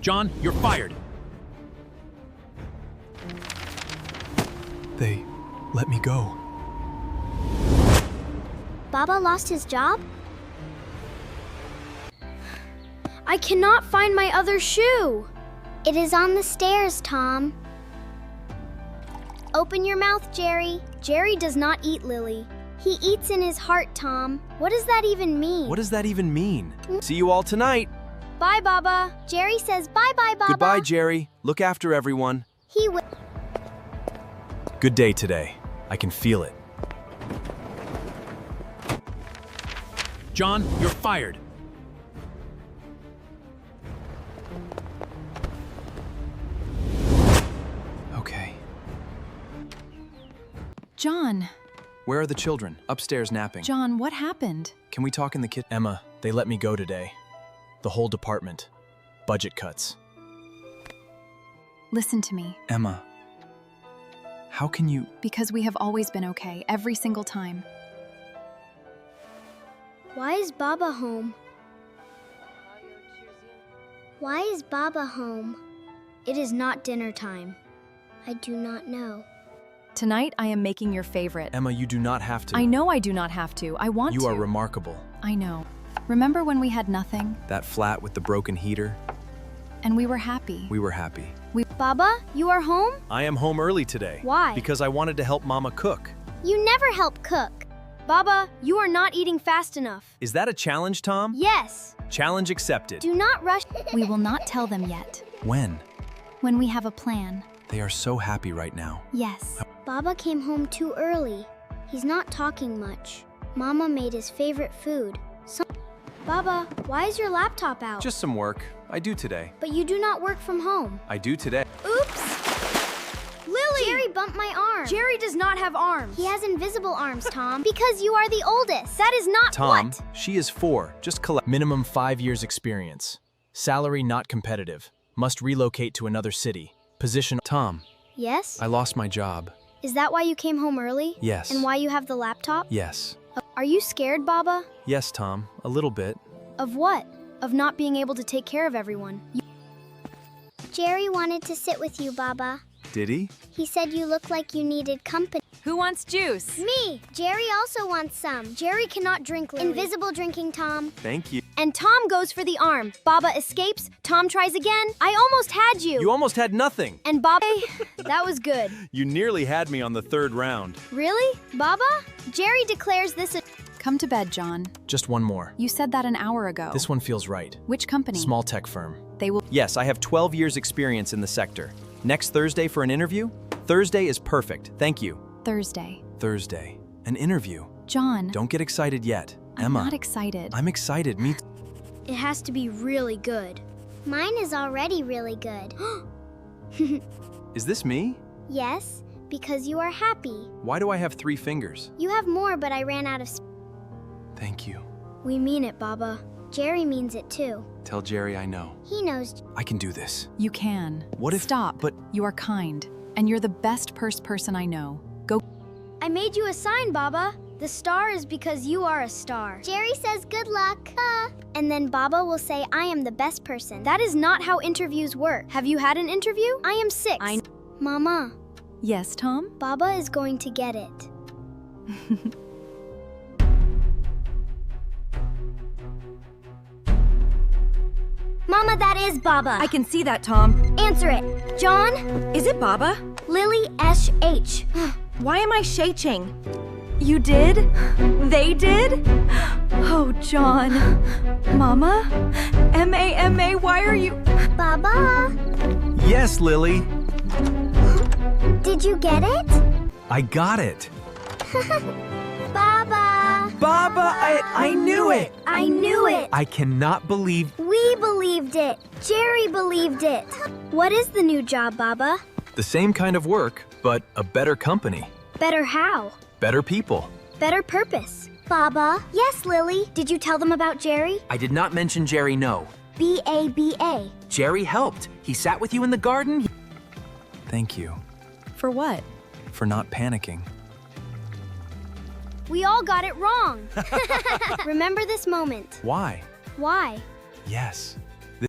John, you're fired. They let me go. Baba lost his job? I cannot find my other shoe. It is on the stairs, Tom. Open your mouth, Jerry. Jerry does not eat Lily. He eats in his heart, Tom. What does that even mean? What does that even mean? See you all tonight. Bye, Baba. Jerry says bye-bye, Baba. Goodbye, Jerry. Look after everyone. He will. Good day today. I can feel it. John, you're fired. Okay. John, Where are the children? Upstairs napping. John, what happened? Can we talk in the kitchen? Emma, they let me go today. The whole department. Budget cuts. Listen to me, Emma, how can you... because we have always been okay, every single time. Why is Baba home? Why is Baba home? It is not dinner time. I do not know. Tonight, I am making your favorite. Emma, you do not have to. I know I do not have to. I want to. You are remarkable. I know. Remember when we had nothing, That flat with the broken heater, and we were happy? we were happy. Baba, you are home? I am home early today. Why? Because I wanted to help Mama cook. You never help cook. Baba, you are not eating fast enough. Is that a challenge, Tom? Yes. Challenge accepted. Do not rush. We will not tell them yet. When? When we have a plan. They are so happy right now. Yes. Baba came home too early. He's not talking much. Mama made his favorite food. Baba, why is your laptop out? Just some work. I do today. But you do not work from home. I do today. Oops! Lily! Jerry bumped my arm. Jerry does not have arms. He has invisible arms, Tom. Because you are the oldest. That is not Tom, what? she is 4. Just collect. Minimum 5 years experience. Salary not competitive. Must relocate to another city. Position. Tom, Yes? I lost my job. Is that why you came home early? Yes. And why you have the laptop? Yes. Are you scared, Baba? Yes, Tom. A little bit. Of what? Of not being able to take care of everyone. Jerry wanted to sit with you, Baba. Did he? He said you look like you needed company. Who wants juice? Me! Jerry also wants some. Jerry cannot drink, Lily. Invisible drinking, Tom. Thank you. And Tom goes for the arm. Baba escapes. Tom tries again. I almost had you. You almost had nothing. And Baba... That was good. You nearly had me on the 3rd round. Really? Baba? Jerry declares this a... Come to bed, John. Just one more. You said that an hour ago. This one feels right. Which company? Small tech firm. They will... Yes, I have 12 years experience in the sector. Next Thursday for an interview? Thursday is perfect. Thank you. Thursday. Thursday. An interview. John. Don't get excited yet. I'm Emma. not excited. I'm excited. Me too. It has to be really good. Mine is already really good. Is this me? Yes, because you are happy. Why do I have 3 fingers? You have more, but I ran out of Thank you. We mean it, Baba. Jerry means it too. Tell Jerry I know. He knows. I can do this. You can. What if... Stop. But... You are kind, and you're the best person I know. Go. I made you a sign, Baba. The star is because you are a star. Jerry says good luck. And then Baba will say I am the best person. That is not how interviews work. Have you had an interview? I am 6. Mama, Yes, Tom? Baba is going to get it. Mama, that is Baba. I can see that, Tom. Answer it. John? Is it Baba? Lily S.H. Why am I shaking? You did? They did? Oh, John. Mama? M-A-M-A, why are you... Baba? Yes, Lily. Did you get it? I got it. Baba! Baba, I knew it. I knew it. I cannot believe... We believed it. Jerry believed it. What is the new job, Baba? The same kind of work, but a better company. Better how? Better people. Better purpose. Baba? Yes, Lily. Did you tell them about Jerry? I did not mention Jerry, no. B-A-B-A. Jerry helped. He sat with you in the garden. Thank you For what? for not panicking. We all got it wrong. Remember this moment. Why? Why? Yes.